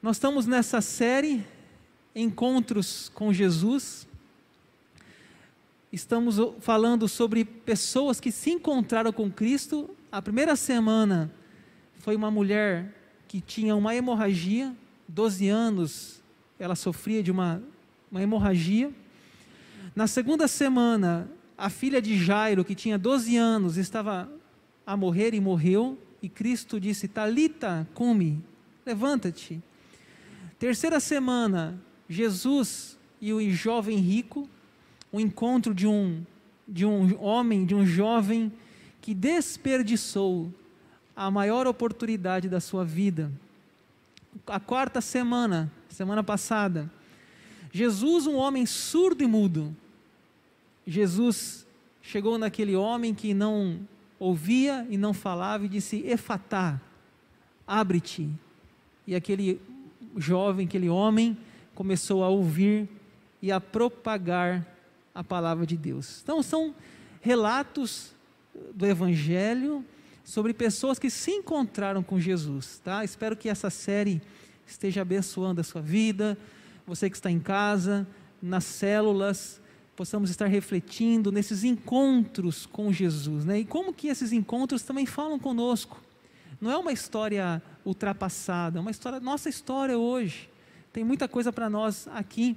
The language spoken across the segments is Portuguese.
Nós estamos nessa série, Encontros com Jesus. Estamos falando sobre pessoas que se encontraram com Cristo. A primeira semana foi uma mulher que tinha uma hemorragia, 12 anos ela sofria de uma hemorragia. Na segunda semana, a filha de Jairo, que tinha 12 anos, estava a morrer e morreu, e Cristo disse: Talita cumi, levanta-te. Terceira semana, Jesus e o jovem rico, o encontro de um homem, de um jovem que desperdiçou a maior oportunidade da sua vida. A quarta semana passada, Jesus, um homem surdo e mudo. Jesus chegou naquele homem que não ouvia e não falava e disse: Efatá, abre-te. E aquele jovem, aquele homem, começou a ouvir e a propagar a palavra de Deus. Então são relatos do Evangelho sobre pessoas que se encontraram com Jesus, tá? Espero que essa série esteja abençoando a sua vida, você que está em casa, nas células, possamos estar refletindo nesses encontros com Jesus, né? E como que esses encontros também falam conosco. Não é uma história ultrapassada, é uma história, nossa história hoje. Tem muita coisa para nós aqui.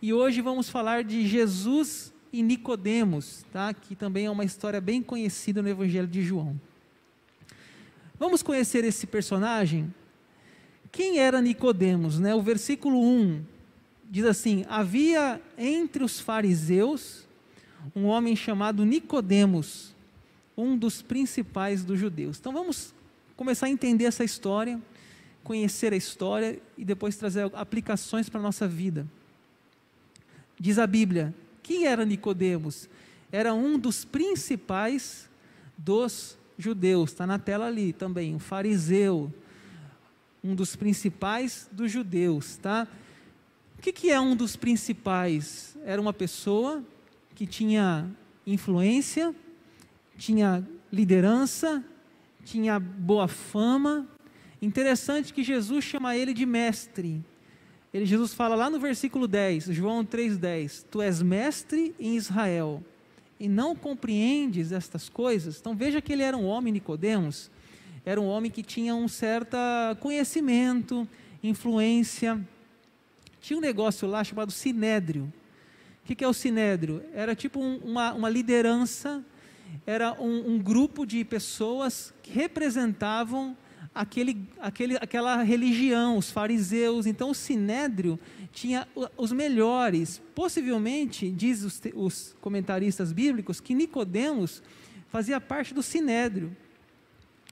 E hoje vamos falar de Jesus e Nicodemos, tá? Que também é uma história bem conhecida no Evangelho de João. Vamos conhecer esse personagem? Quem era Nicodemos, né? O versículo 1 diz assim: havia entre os fariseus um homem chamado Nicodemos, um dos principais dos judeus. Então vamos começar a entender essa história, conhecer a história e depois trazer aplicações para a nossa vida. Diz a Bíblia: quem era Nicodemos? Era um dos principais dos judeus, está na tela ali também, um fariseu, um dos principais dos judeus, tá? O que é um dos principais? Era uma pessoa que tinha influência, tinha liderança, tinha boa fama. Interessante que Jesus chama ele de mestre. Jesus fala lá no versículo 10, João 3,10, tu és mestre em Israel e não compreendes estas coisas. Então veja que ele era um homem, Nicodemos, era um homem que tinha um certo conhecimento, influência. Tinha um negócio lá chamado sinédrio. O que é o sinédrio? Era tipo uma liderança, era um grupo de pessoas que representavam aquela religião, os fariseus. Então o sinédrio tinha os melhores. Possivelmente, diz os comentaristas bíblicos, que Nicodemos fazia parte do sinédrio.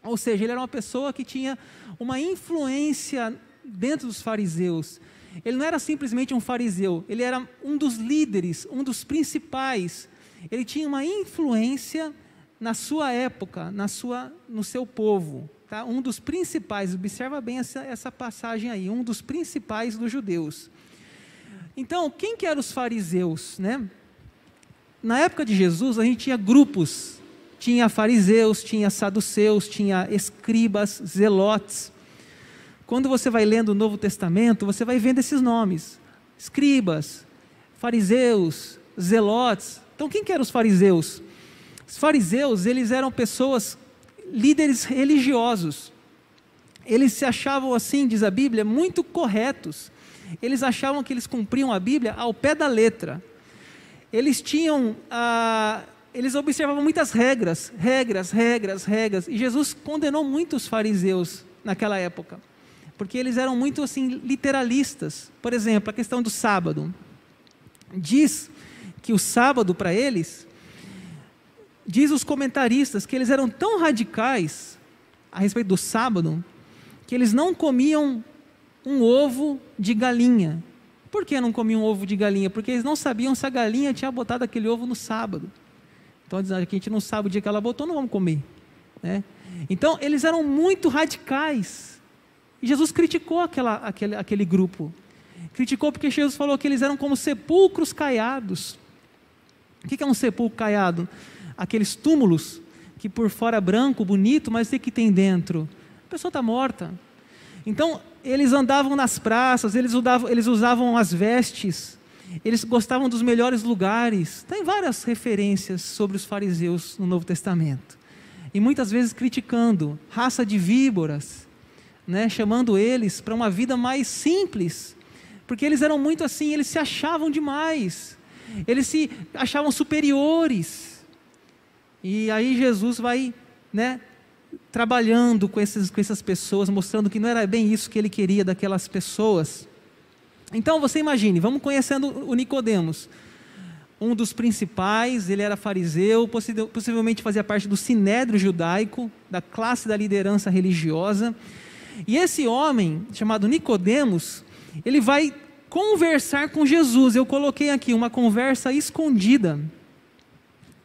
Ou seja, ele era uma pessoa que tinha uma influência dentro dos fariseus. Ele não era simplesmente um fariseu, ele era um dos líderes, um dos principais. Ele tinha uma influência na sua época, no seu povo. Tá? Um dos principais, observa bem essa passagem aí, um dos principais dos judeus. Então, quem que eram os fariseus, né? Na época de Jesus, a gente tinha grupos, tinha fariseus, tinha saduceus, tinha escribas, zelotes. Quando você vai lendo o Novo Testamento, você vai vendo esses nomes, escribas, fariseus, zelotes. Então, quem que eram os fariseus? Os fariseus, eles eram pessoas, líderes religiosos. Eles se achavam assim, diz a Bíblia, muito corretos. Eles achavam que eles cumpriam a Bíblia ao pé da letra. Eles observavam muitas regras, e Jesus condenou muito os fariseus naquela época, porque eles eram muito assim literalistas. Por exemplo, a questão do sábado. Diz que o sábado para eles, diz os comentaristas, que eles eram tão radicais a respeito do sábado, que eles não comiam um ovo de galinha. Por que não comiam um ovo de galinha? Porque eles não sabiam se a galinha tinha botado aquele ovo no sábado. Então, dizendo que a gente não sabe o dia que ela botou, não vamos comer, né? Então, eles eram muito radicais. E Jesus criticou aquele grupo. Criticou porque Jesus falou que eles eram como sepulcros caiados. O que é um sepulcro caiado? Aqueles túmulos que por fora é branco, bonito, mas o que tem dentro? A pessoa está morta. Então, eles andavam nas praças, eles usavam as vestes, eles gostavam dos melhores lugares. Tem várias referências sobre os fariseus no Novo Testamento. E muitas vezes criticando, raça de víboras, né, chamando eles para uma vida mais simples, porque eles eram muito assim, eles se achavam demais, eles se achavam superiores. E aí Jesus vai, né, trabalhando com essas pessoas, mostrando que não era bem isso que ele queria daquelas pessoas. Então você imagine, vamos conhecendo o Nicodemos, um dos principais, ele era fariseu, possivelmente fazia parte do sinédrio judaico, da classe da liderança religiosa, e esse homem, chamado Nicodemos, ele vai conversar com Jesus. Eu coloquei aqui uma conversa escondida,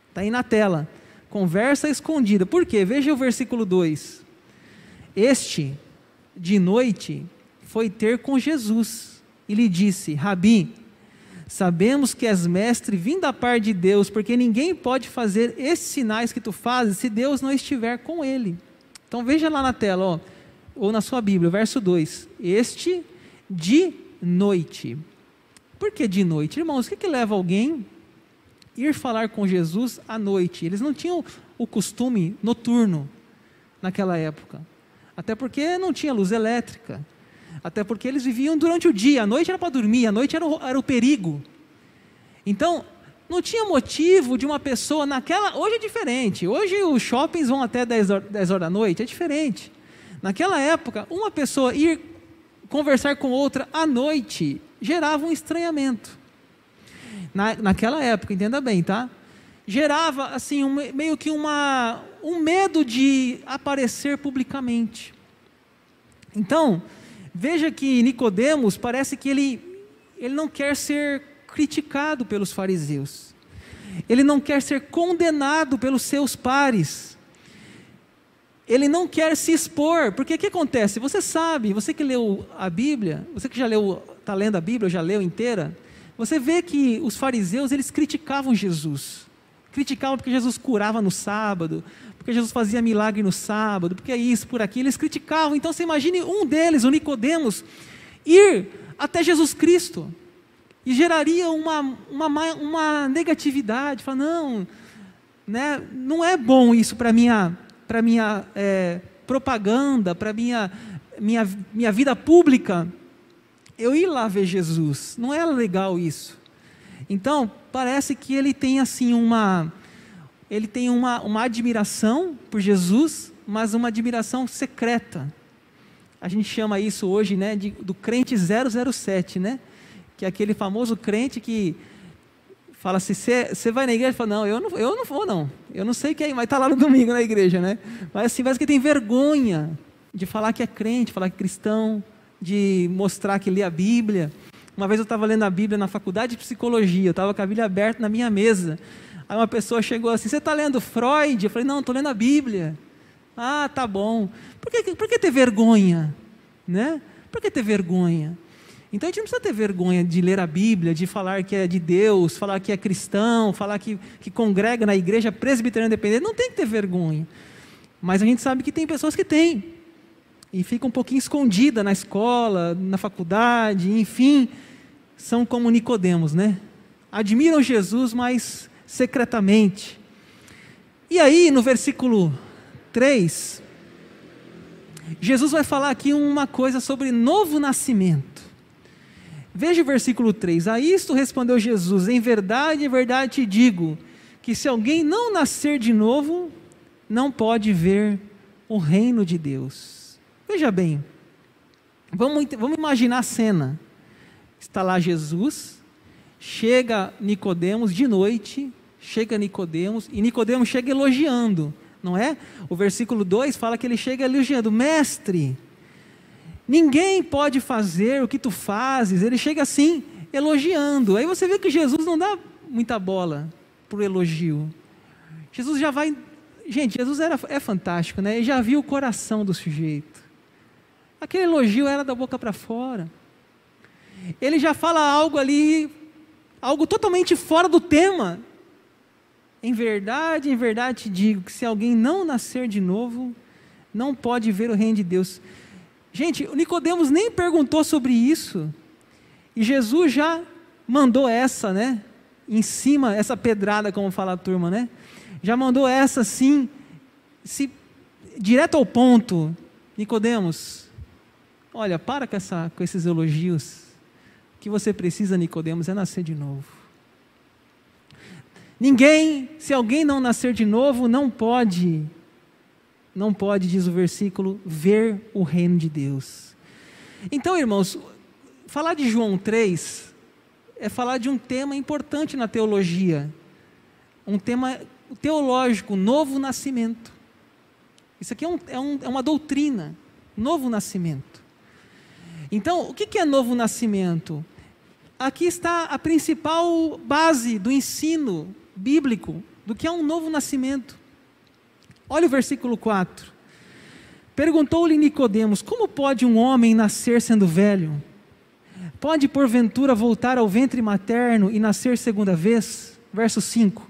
está aí na tela, conversa escondida. Por quê? Veja o versículo 2. Este, de noite, foi ter com Jesus e lhe disse: Rabi, sabemos que és mestre vindo da parte de Deus, porque ninguém pode fazer esses sinais que tu fazes se Deus não estiver com ele. Então veja lá na tela, ó, ou na sua Bíblia, verso 2. Este de noite. Por que de noite? Irmãos, o que leva alguém ir falar com Jesus à noite? Eles não tinham o costume noturno naquela época, até porque não tinha luz elétrica, até porque eles viviam durante o dia, a noite era para dormir, a noite era o perigo. Então não tinha motivo de uma pessoa naquela, hoje é diferente, hoje os shoppings vão até 10 horas da noite, é diferente. Naquela época, uma pessoa ir conversar com outra à noite gerava um estranhamento. Naquela época, entenda bem, tá? Gerava assim meio que um medo de aparecer publicamente. Então, veja que Nicodemos parece que ele não quer ser criticado pelos fariseus. Ele não quer ser condenado pelos seus pares. Ele não quer se expor, porque o que acontece? Você sabe, você que leu a Bíblia, você que já leu, está lendo a Bíblia, já leu inteira, você vê que os fariseus, eles criticavam Jesus. Criticavam porque Jesus curava no sábado, porque Jesus fazia milagre no sábado, porque isso, por aquilo, eles criticavam. Então você imagine um deles, o Nicodemos, ir até Jesus Cristo, e geraria uma negatividade, falar, não, né, não é bom isso para minha propaganda, para minha vida pública, eu ir lá ver Jesus, não é legal isso. Então, parece que ele tem assim uma admiração por Jesus, mas uma admiração secreta. A gente chama isso hoje, né, do crente 007, né, que é aquele famoso crente que fala assim, você vai na igreja? Fala, não, eu não vou não, eu não sei quem, mas está lá no domingo na igreja, né? Mas assim, parece que tem vergonha de falar que é crente, falar que é cristão, de mostrar que lê a Bíblia. Uma vez eu estava lendo a Bíblia na faculdade de psicologia, eu estava com a Bíblia aberta na minha mesa, aí uma pessoa chegou assim, você está lendo Freud? Eu falei, não, estou lendo a Bíblia. Ah, tá bom. Por que ter vergonha? Né? Por que ter vergonha? Então a gente não precisa ter vergonha de ler a Bíblia, de falar que é de Deus, falar que é cristão, falar que congrega na igreja presbiteriana independente, não tem que ter vergonha. Mas a gente sabe que tem pessoas que têm, e fica um pouquinho escondida na escola, na faculdade, enfim, são como Nicodemos, né? Admiram Jesus, mas secretamente. E aí no versículo 3, Jesus vai falar aqui uma coisa sobre novo nascimento. Veja o versículo 3, a isto respondeu Jesus, em verdade te digo, que se alguém não nascer de novo, não pode ver o reino de Deus. Veja bem, vamos imaginar a cena, está lá Jesus, chega Nicodemos de noite, e Nicodemos chega elogiando, não é? O versículo 2 fala que ele chega elogiando, mestre, ninguém pode fazer o que tu fazes. Ele chega assim, elogiando. Aí você vê que Jesus não dá muita bola para o elogio. Jesus já vai... Gente, Jesus é fantástico, né? Ele já viu o coração do sujeito. Aquele elogio era da boca para fora. Ele já fala algo ali, algo totalmente fora do tema. Em verdade te digo, que se alguém não nascer de novo, não pode ver o reino de Deus. Gente, o Nicodemos nem perguntou sobre isso, e Jesus já mandou essa, né? Em cima, essa pedrada, como fala a turma, né? Já mandou essa assim, direto ao ponto. Nicodemos, olha, para com esses elogios. O que você precisa, Nicodemos, é nascer de novo. Se alguém não nascer de novo, não pode, diz o versículo, ver o reino de Deus. Então, irmãos, falar de João 3 é falar de um tema importante na teologia, um tema teológico, novo nascimento. Isso aqui é uma doutrina, novo nascimento. Então, o que é novo nascimento? Aqui está a principal base do ensino bíblico do que é um novo nascimento. Olha o versículo 4. Perguntou-lhe Nicodemos: como pode um homem nascer sendo velho? Pode porventura voltar ao ventre materno e nascer segunda vez? Verso 5.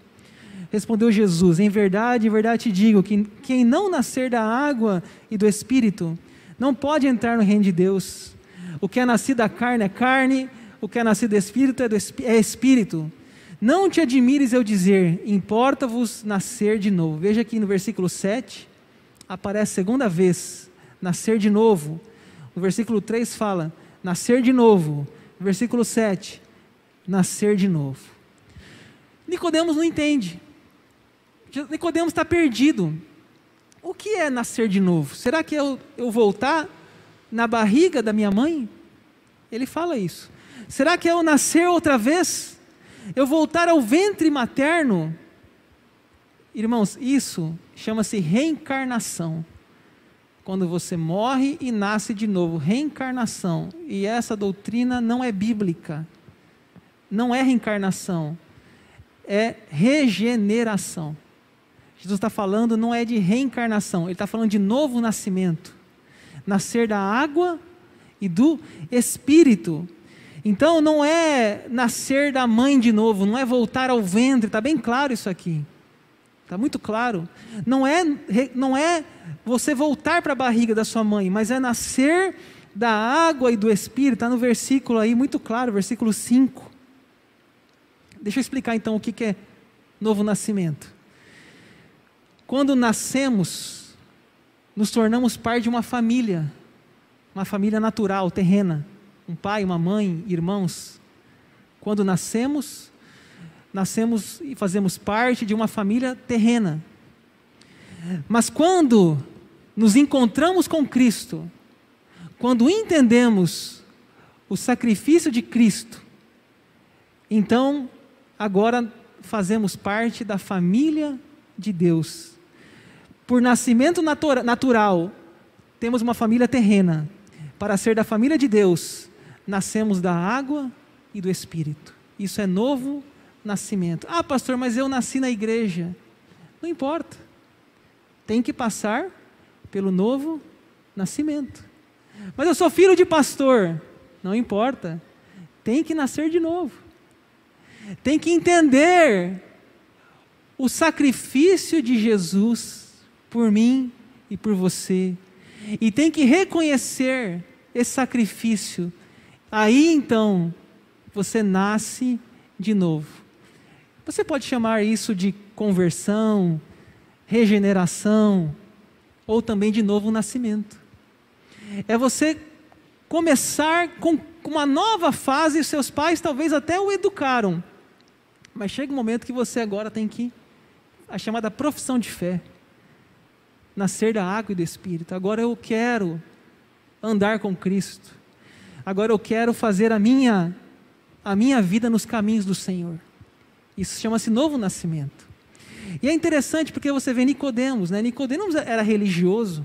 Respondeu Jesus: em verdade te digo que quem não nascer da água e do Espírito não pode entrar no reino de Deus. O que é nascido da carne é carne, o que é nascido do Espírito é Espírito. Não te admires eu dizer, importa-vos nascer de novo. Veja aqui no versículo 7, aparece segunda vez, nascer de novo. No versículo 3 fala, nascer de novo. No versículo 7, nascer de novo. Nicodemos não entende. Nicodemos está perdido. O que é nascer de novo? Será que eu voltar na barriga da minha mãe? Ele fala isso. Será que eu nascer outra vez? Eu voltar ao ventre materno? Irmãos, isso chama-se reencarnação. Quando você morre e nasce de novo, reencarnação. E essa doutrina não é bíblica. Não é reencarnação. É regeneração. Jesus está falando não é de reencarnação, ele está falando de novo nascimento. Nascer da água e do Espírito. Então não é nascer da mãe de novo, não é voltar ao ventre, está bem claro isso aqui. Está muito claro. Não é você voltar para a barriga da sua mãe, mas é nascer da água e do Espírito. Está no versículo aí, muito claro, versículo 5. Deixa eu explicar então o que é novo nascimento. Quando nascemos, nos tornamos parte de uma família natural, terrena. Um pai, uma mãe, irmãos. Quando nascemos e fazemos parte de uma família terrena. Mas quando nos encontramos com Cristo, quando entendemos o sacrifício de Cristo, então agora fazemos parte da família de Deus. Por nascimento natural, temos uma família terrena. Para ser da família de Deus, nascemos da água e do Espírito. Isso é novo nascimento. Ah, pastor, mas eu nasci na igreja. Não importa. Tem que passar pelo novo nascimento. Mas eu sou filho de pastor. Não importa. Tem que nascer de novo. Tem que entender o sacrifício de Jesus por mim e por você. E tem que reconhecer esse sacrifício. Aí então, você nasce de novo. Você pode chamar isso de conversão, regeneração, ou também de novo nascimento. É você começar com uma nova fase, e seus pais talvez até o educaram. Mas chega um momento que você agora tem que, a chamada profissão de fé, nascer da água e do Espírito. Agora eu quero andar com Cristo. Agora eu quero fazer a minha vida nos caminhos do Senhor. Isso chama-se novo nascimento. E é interessante porque você vê Nicodemos, né? Nicodemos era religioso.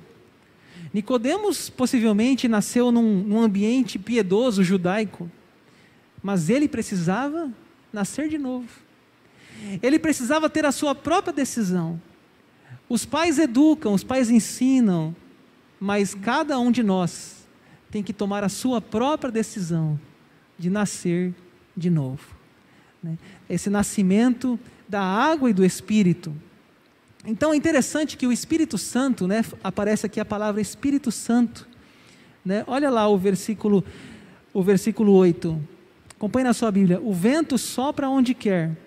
Nicodemos possivelmente nasceu num ambiente piedoso, judaico. Mas ele precisava nascer de novo. Ele precisava ter a sua própria decisão. Os pais educam, os pais ensinam, mas cada um de nós tem que tomar a sua própria decisão de nascer de novo. Esse nascimento da água e do Espírito. Então é interessante que o Espírito Santo, aparece aqui a palavra Espírito Santo, né? Olha lá o versículo 8. Acompanhe na sua Bíblia. O vento sopra onde quer,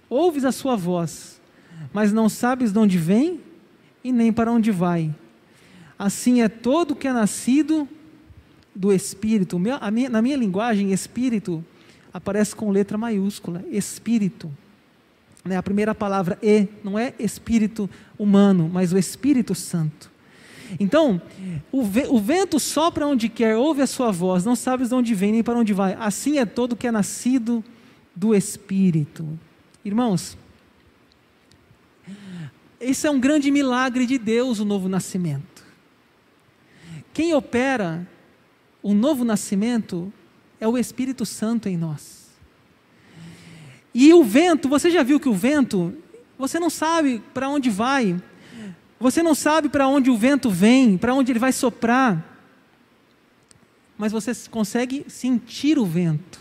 ouves a sua voz, mas não sabes de onde vem e nem para onde vai. Assim é todo que é nascido do Espírito. Na minha linguagem, Espírito aparece com letra maiúscula, Espírito. Né? A primeira palavra não é Espírito humano, mas o Espírito Santo. Então, o vento sopra onde quer, ouve a sua voz, não sabes de onde vem nem para onde vai. Assim é todo que é nascido do Espírito. Irmãos, esse é um grande milagre de Deus, o novo nascimento. Quem opera o novo nascimento é o Espírito Santo em nós. E o vento, você já viu que o vento, você não sabe para onde vai, você não sabe para onde o vento vem, para onde ele vai soprar, mas você consegue sentir o vento.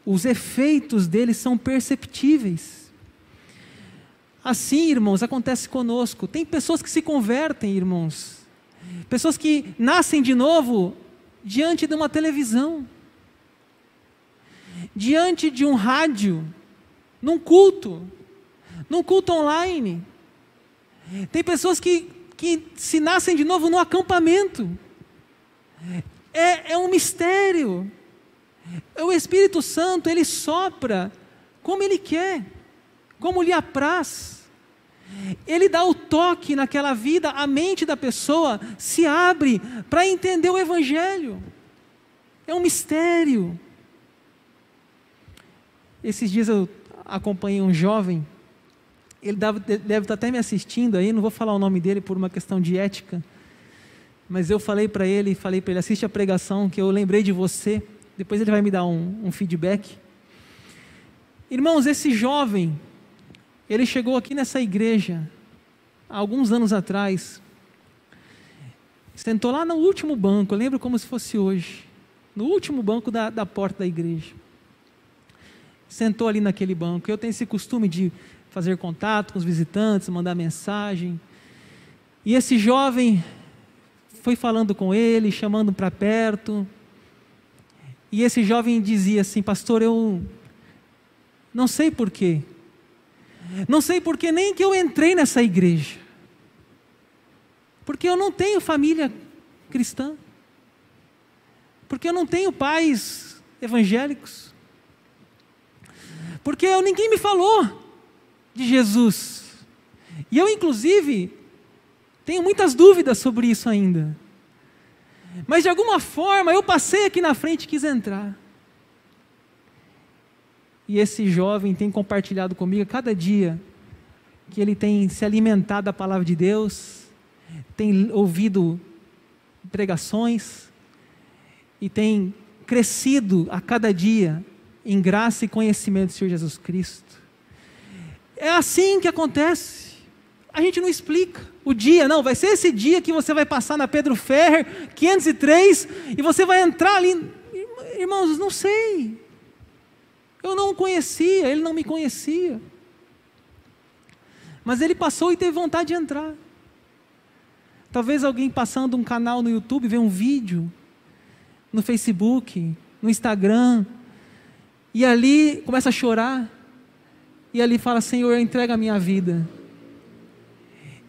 Os efeitos dele são perceptíveis. Assim, irmãos, acontece conosco. Tem pessoas que se convertem, irmãos, pessoas que nascem de novo diante de uma televisão, diante de um rádio, num culto online. Tem pessoas que se nascem de novo no acampamento. É um mistério. O Espírito Santo, ele sopra como ele quer, como lhe apraz. Ele dá o toque naquela vida, a mente da pessoa se abre para entender o Evangelho. É um mistério. Esses dias eu acompanhei um jovem, ele deve estar até me assistindo aí, não vou falar o nome dele por uma questão de ética, mas eu falei para ele, assiste a pregação, que eu lembrei de você, depois ele vai me dar um feedback. Irmãos, esse jovem, ele chegou aqui nessa igreja, há alguns anos atrás, sentou lá no último banco, eu lembro como se fosse hoje, no último banco da porta da igreja. Sentou ali naquele banco. Eu tenho esse costume de fazer contato com os visitantes, mandar mensagem. E esse jovem foi falando com ele, chamando para perto. E esse jovem dizia assim: pastor, eu não sei porquê. Não sei porquê nem que eu entrei nessa igreja. Porque eu não tenho família cristã. Porque eu não tenho pais evangélicos. Porque ninguém me falou de Jesus. E eu, inclusive, tenho muitas dúvidas sobre isso ainda. Mas, de alguma forma, eu passei aqui na frente e quis entrar. E esse jovem tem compartilhado comigo a cada dia que ele tem se alimentado da palavra de Deus, tem ouvido pregações e tem crescido a cada dia em graça e conhecimento do Senhor Jesus Cristo. É assim que acontece. A gente não explica o dia, não, vai ser esse dia que você vai passar na Pedro Ferrer 503 e você vai entrar ali. Irmãos, não sei, eu não o conhecia, ele não me conhecia, mas ele passou e teve vontade de entrar. Talvez alguém passando um canal no YouTube, vê um vídeo no Facebook, no Instagram, e ali começa a chorar, e ali fala: Senhor, eu entrego a minha vida.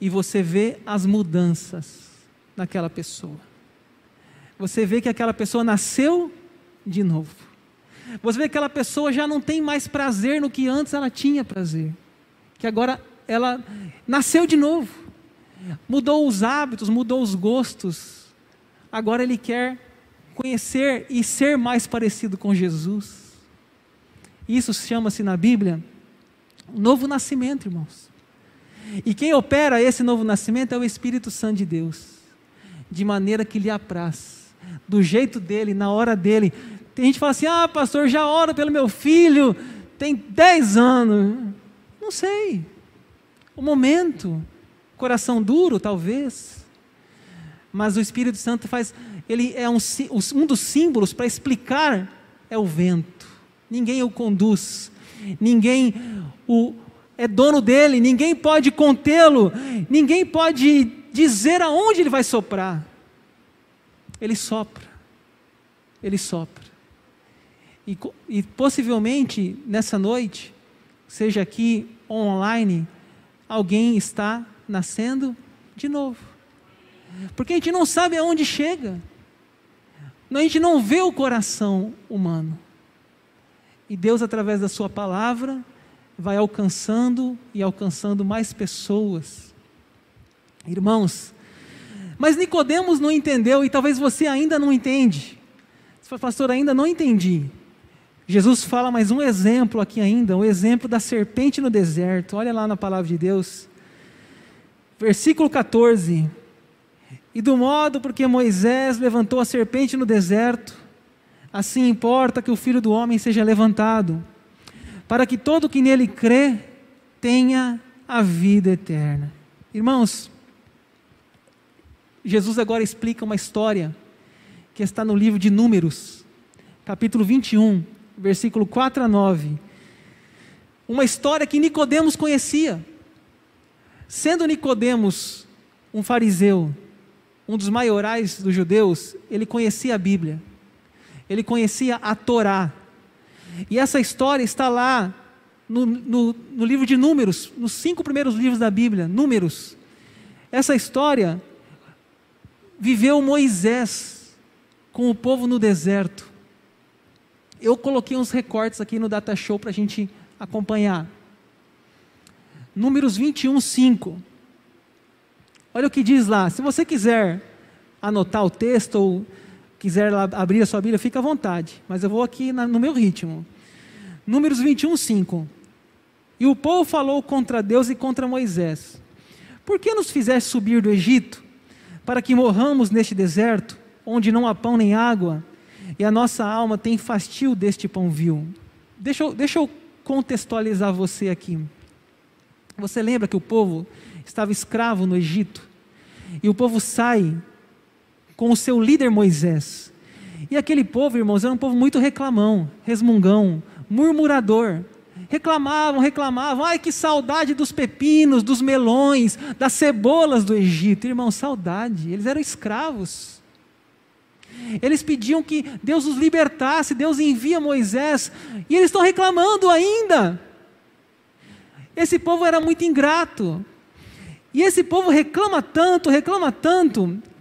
E você vê as mudanças naquela pessoa. Você vê que aquela pessoa nasceu de novo. Você vê que aquela pessoa já não tem mais prazer no que antes ela tinha prazer. Que agora ela nasceu de novo. Mudou os hábitos, mudou os gostos. Agora ele quer conhecer e ser mais parecido com Jesus. Isso chama-se na Bíblia novo nascimento, irmãos. E quem opera esse novo nascimento é o Espírito Santo de Deus, de maneira que lhe apraz, do jeito dele, na hora dele. Tem gente que fala assim: ah, pastor, já oro pelo meu filho, tem 10 anos. Não sei, o momento, coração duro talvez, mas o Espírito Santo faz, ele é um dos símbolos para explicar, é o vento. Ninguém o conduz, ninguém é dono dele, ninguém pode contê-lo, ninguém pode dizer aonde ele vai soprar. Ele sopra. Ele sopra. E possivelmente, nessa noite, seja aqui ou online, alguém está nascendo de novo. Porque a gente não sabe aonde chega. A gente não vê o coração humano. E Deus, através da sua palavra, vai alcançando e alcançando mais pessoas. Irmãos, mas Nicodemos não entendeu, e talvez você ainda não entende. Você fala, pastor, ainda não entendi. Jesus fala mais um exemplo aqui ainda, o exemplo da serpente no deserto. Olha lá na palavra de Deus. Versículo 14. E do modo porque Moisés levantou a serpente no deserto, assim importa que o Filho do Homem seja levantado, para que todo que nele crê tenha a vida eterna. Irmãos, Jesus agora explica uma história que está no livro de Números, capítulo 21, versículo 4 a 9. Uma história que Nicodemos conhecia. Sendo Nicodemos um fariseu, um dos maiorais dos judeus, ele conhecia a Bíblia. Ele conhecia a Torá. E essa história está lá no livro de Números, nos 5 primeiros livros da Bíblia, Números. Essa história viveu Moisés com o povo no deserto. Eu coloquei uns recortes aqui no Data Show para a gente acompanhar. Números 21, 5. Olha o que diz lá. Se você quiser anotar o texto ou quiser abrir a sua Bíblia, fica à vontade. Mas eu vou aqui no meu ritmo. Números 21, 5. E o povo falou contra Deus e contra Moisés: por que nos fizeste subir do Egito, para que morramos neste deserto, onde não há pão nem água, e a nossa alma tem fastio deste pão vil? Deixa eu contextualizar você aqui. Você lembra que o povo estava escravo no Egito? E o povo sai com o seu líder Moisés. E aquele povo, irmãos, era um povo muito reclamão, resmungão, murmurador. Reclamavam, ai que saudade dos pepinos, dos melões, das cebolas do Egito. Irmão, saudade, eles eram escravos. Eles pediam que Deus os libertasse, Deus envia Moisés, e eles estão reclamando ainda. Esse povo era muito ingrato, e esse povo reclama tanto,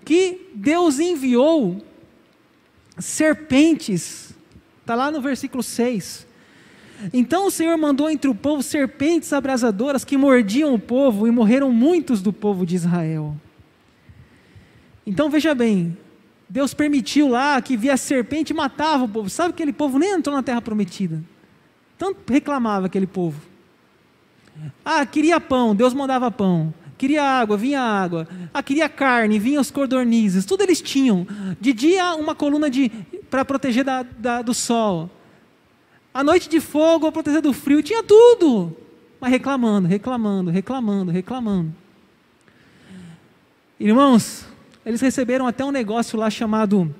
que Deus enviou serpentes, está lá no versículo 6, então o Senhor mandou entre o povo serpentes abrasadoras que mordiam o povo, e morreram muitos do povo de Israel. Então veja bem, Deus permitiu lá que via serpente e matava o povo. Sabe que aquele povo nem entrou na terra prometida, tanto reclamava aquele povo. Queria pão, Deus mandava pão. Queria água, vinha água. Queria carne, vinha os codornizes. Tudo eles tinham. De dia uma coluna para proteger do sol. À noite de fogo para proteger do frio. Tinha tudo. Mas reclamando. Irmãos, eles receberam até um negócio lá chamado,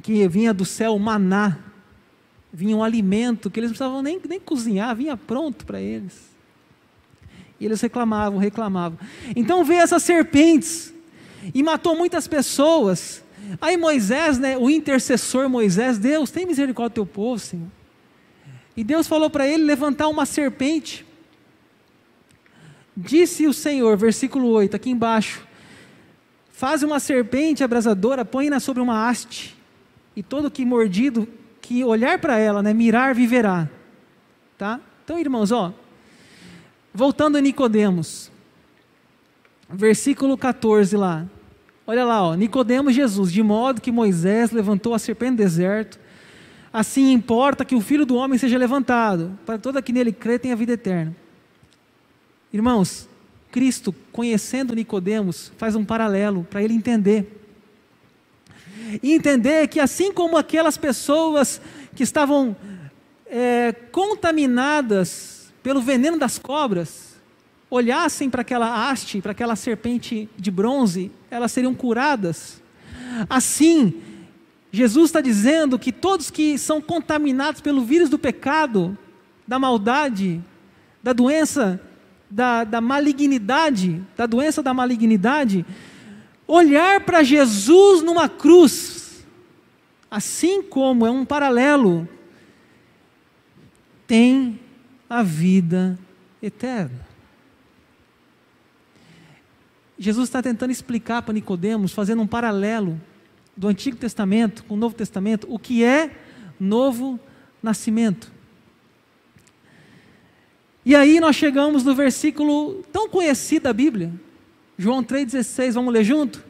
que vinha do céu, maná. Vinha um alimento que eles não precisavam nem cozinhar, vinha pronto para eles. E eles reclamavam. Então veio essas serpentes e matou muitas pessoas. Aí Moisés, o intercessor Moisés, Deus, tem misericórdia do teu povo, Senhor. E Deus falou para ele levantar uma serpente. Disse o Senhor, versículo 8, aqui embaixo: faz uma serpente abrasadora, põe-na sobre uma haste, e todo que mordido, que olhar para ela, mirar, viverá. Tá? Então, irmãos, voltando a Nicodemos, versículo 14 lá, olha lá, Nicodemos, Jesus: de modo que Moisés levantou a serpente no deserto, assim importa que o Filho do Homem seja levantado, para todo que nele crê tenha vida eterna. Irmãos, Cristo, conhecendo Nicodemos, faz um paralelo para ele entender. E entender que assim como aquelas pessoas que estavam contaminadas pelo veneno das cobras, olhassem para aquela haste, para aquela serpente de bronze, elas seriam curadas. Assim, Jesus está dizendo que todos que são contaminados pelo vírus do pecado, da maldade, da doença, da malignidade, olhar para Jesus numa cruz, assim como é um paralelo, tem a vida eterna. Jesus está tentando explicar para Nicodemos, fazendo um paralelo do Antigo Testamento com o Novo Testamento, o que é novo nascimento. E aí nós chegamos no versículo tão conhecido da Bíblia, João 3,16, vamos ler junto?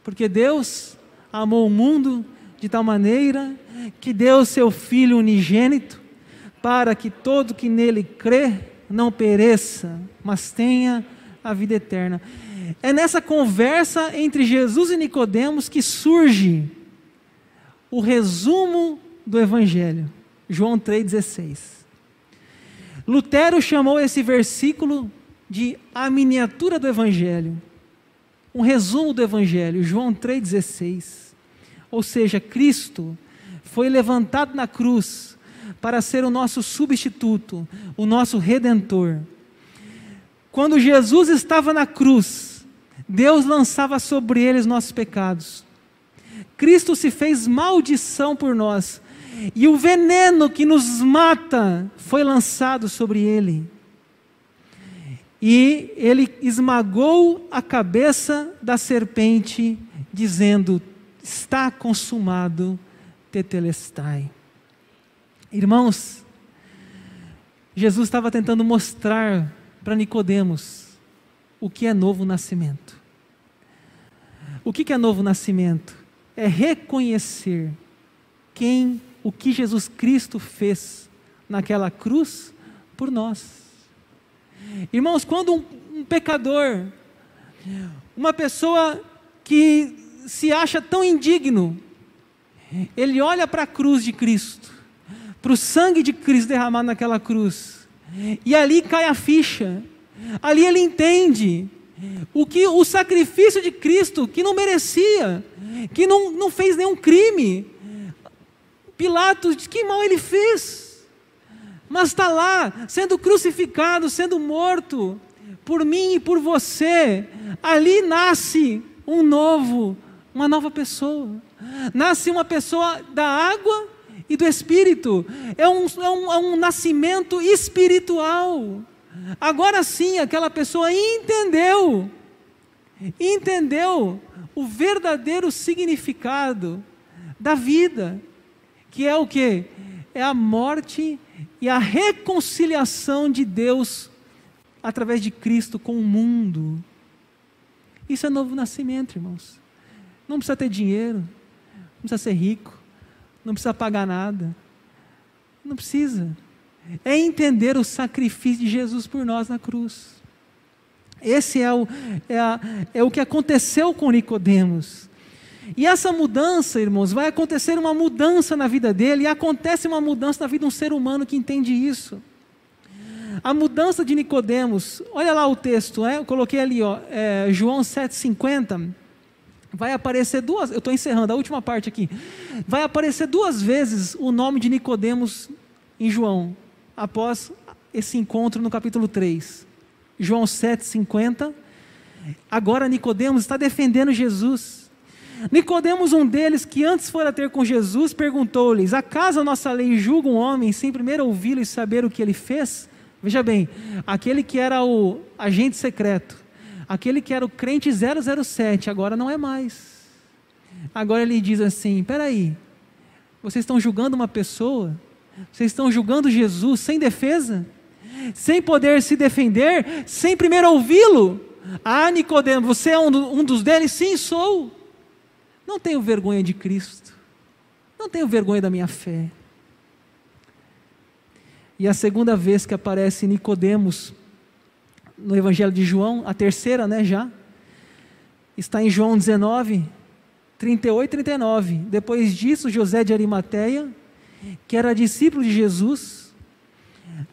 Porque Deus amou o mundo de tal maneira que deu seu Filho unigênito, para que todo que nele crê não pereça, mas tenha a vida eterna. É nessa conversa entre Jesus e Nicodemos que surge o resumo do Evangelho, João 3,16. Lutero chamou esse versículo de a miniatura do Evangelho, um resumo do Evangelho, João 3,16. Ou seja, Cristo foi levantado na cruz para ser o nosso substituto, o nosso Redentor. Quando Jesus estava na cruz, Deus lançava sobre ele os nossos pecados. Cristo se fez maldição por nós, e o veneno que nos mata foi lançado sobre ele. E ele esmagou a cabeça da serpente, dizendo: está consumado, tetelestai. Irmãos, Jesus estava tentando mostrar para Nicodemos o que é novo nascimento. O que é novo nascimento? É reconhecer o que Jesus Cristo fez naquela cruz por nós. Irmãos, quando um pecador, uma pessoa que se acha tão indigno, ele olha para a cruz de Cristo, para o sangue de Cristo derramado naquela cruz, e ali cai a ficha, ali ele entende o sacrifício de Cristo, que não merecia, que não fez nenhum crime. Pilatos, que mal ele fez? Mas está lá, sendo crucificado, sendo morto, por mim e por você. Ali nasce uma nova pessoa. Nasce uma pessoa da água e do Espírito. É um nascimento espiritual. Agora sim, aquela pessoa entendeu o verdadeiro significado da vida, que é o quê? É a morte e a reconciliação de Deus através de Cristo com o mundo. Isso é novo nascimento, irmãos. Não precisa ter dinheiro, não precisa ser rico, não precisa pagar nada, não precisa. É entender o sacrifício de Jesus por nós na cruz. Esse é o que aconteceu com Nicodemos. E essa mudança, irmãos, vai acontecer uma mudança na vida dele, e acontece uma mudança na vida de um ser humano que entende isso. A mudança de Nicodemos, olha lá o texto, eu coloquei ali, João 7,50, vai aparecer eu estou encerrando a última parte aqui, vai aparecer 2 vezes o nome de Nicodemos em João, após esse encontro no capítulo 3, João 7,50, agora Nicodemos está defendendo Jesus. Nicodemos, um deles, que antes fora ter com Jesus, perguntou-lhes: acaso a nossa lei julga um homem sem primeiro ouvi-lo e saber o que ele fez? Veja bem, aquele que era o agente secreto, aquele que era o crente 007, agora não é mais. Agora ele diz assim: espera aí, vocês estão julgando uma pessoa, vocês estão julgando Jesus sem defesa, sem poder se defender, sem primeiro ouvi-lo. Ah, Nicodemos, você é um dos deles? Sim, sou. Não tenho vergonha de Cristo, não tenho vergonha da minha fé. E a segunda vez que aparece Nicodemos no Evangelho de João, a terceira, já, está em João 19, 38 e 39. Depois disso, José de Arimateia, que era discípulo de Jesus,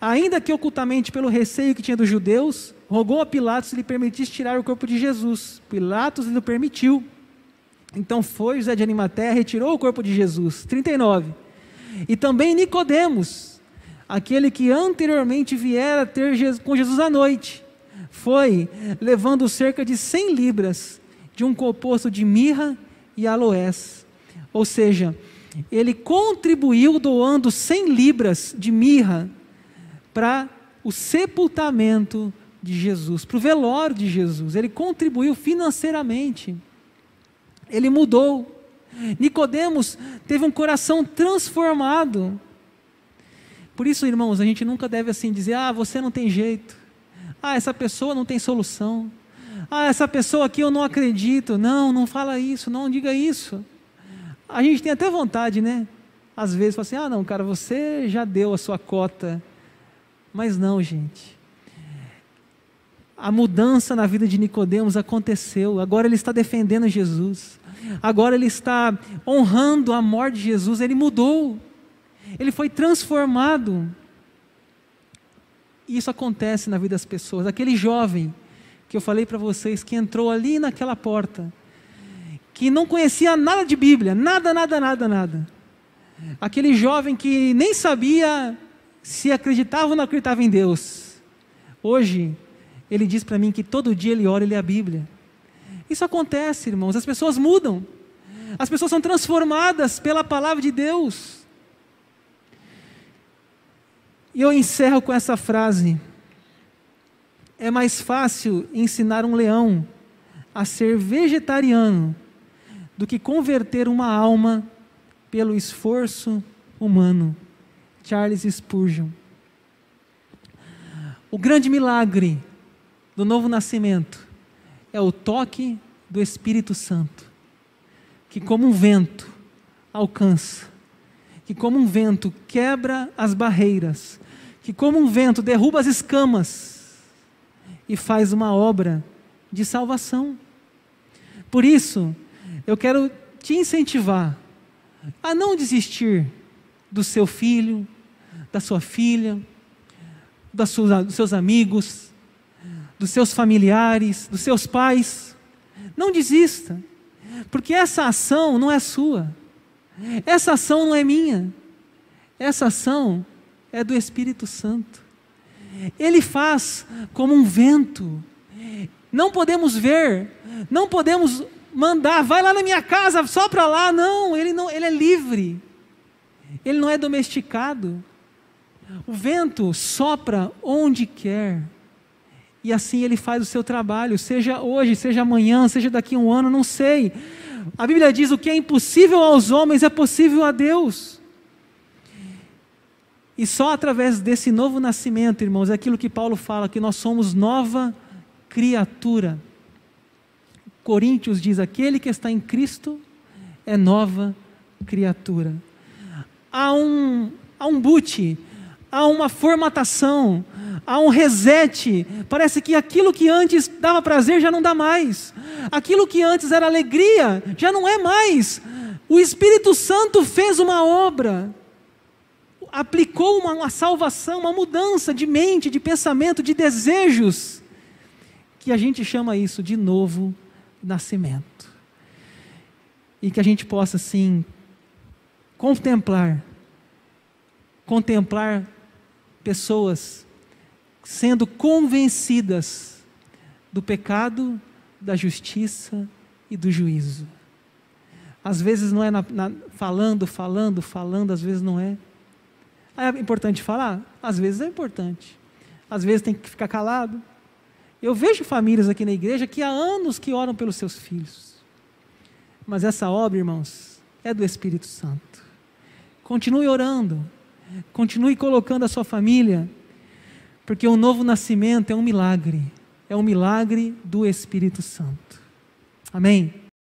ainda que ocultamente pelo receio que tinha dos judeus, rogou a Pilatos se lhe permitisse tirar o corpo de Jesus. Pilatos lhe permitiu. Então foi José de Arimateia, retirou o corpo de Jesus. 39. E também Nicodemos, aquele que anteriormente viera ter com Jesus à noite, foi levando cerca de 100 libras, de um composto de mirra e aloés. Ou seja, ele contribuiu doando 100 libras de mirra para o sepultamento de Jesus, para o velório de Jesus. Ele contribuiu financeiramente. Ele mudou. Nicodemos teve um coração transformado. Por isso, irmãos, a gente nunca deve assim dizer: você não tem jeito, essa pessoa não tem solução, essa pessoa aqui eu não acredito. Não fala isso, não diga isso. A gente tem até vontade, né? Às vezes fala assim: não, cara, você já deu a sua cota. Mas não, gente. A mudança na vida de Nicodemos aconteceu. Agora ele está defendendo Jesus. Agora ele está honrando a morte de Jesus. Ele mudou. Ele foi transformado. E isso acontece na vida das pessoas. Aquele jovem que eu falei para vocês, que entrou ali naquela porta, que não conhecia nada de Bíblia, nada. Aquele jovem que nem sabia se acreditava ou não acreditava em Deus. Hoje, ele diz para mim que todo dia ele ora e lê a Bíblia. Isso acontece, irmãos, as pessoas mudam. As pessoas são transformadas pela palavra de Deus. E eu encerro com essa frase: é mais fácil ensinar um leão a ser vegetariano do que converter uma alma pelo esforço humano. Charles Spurgeon. O grande milagre do novo nascimento é o toque do Espírito Santo, que como um vento alcança, que como um vento quebra as barreiras, que como um vento derruba as escamas e faz uma obra de salvação. Por isso, eu quero te incentivar a não desistir do seu filho, da sua filha, dos seus amigos, dos seus familiares, dos seus pais. Não desista, porque essa ação não é sua, essa ação não é minha, essa ação é do Espírito Santo. Ele faz como um vento. Não podemos ver, não podemos mandar: vai lá na minha casa, sopra lá. Não, ele é livre, ele não é domesticado. O vento sopra onde quer, e assim ele faz o seu trabalho, seja hoje, seja amanhã, seja daqui a um ano, não sei. A Bíblia diz: o que é impossível aos homens é possível a Deus. E só através desse novo nascimento, irmãos, é aquilo que Paulo fala, que nós somos nova criatura. Coríntios diz: aquele que está em Cristo é nova criatura. Há um boot, há uma formatação, há um reset. Parece que aquilo que antes dava prazer já não dá mais, aquilo que antes era alegria já não é mais. O Espírito Santo fez uma obra, aplicou uma salvação, uma mudança de mente, de pensamento, de desejos, que a gente chama isso de novo nascimento. E que a gente possa assim contemplar pessoas sendo convencidas do pecado, da justiça e do juízo. Às vezes não é falando, às vezes não é. É importante falar? Às vezes é importante. Às vezes tem que ficar calado. Eu vejo famílias aqui na igreja que há anos que oram pelos seus filhos. Mas essa obra, irmãos, é do Espírito Santo. Continue orando. Continue colocando a sua família, porque o novo nascimento é um milagre do Espírito Santo. Amém?